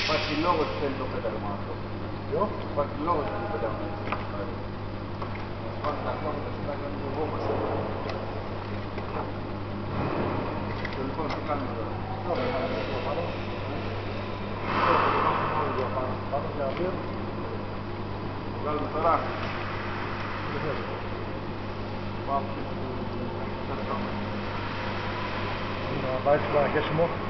Υπάρχει λόγος που θέλει το πέταγμα αυτό. Υπάρχει λόγος που θέλει το πέταγμα αυτό. Πάνε τα κόμματα και τα κάνουν το γόμμα. Και λοιπόν, τι κάνουμε τώρα. Το βγάλουμε τώρα. Πάμε και στο... Να πάει στο παρακέσιμο.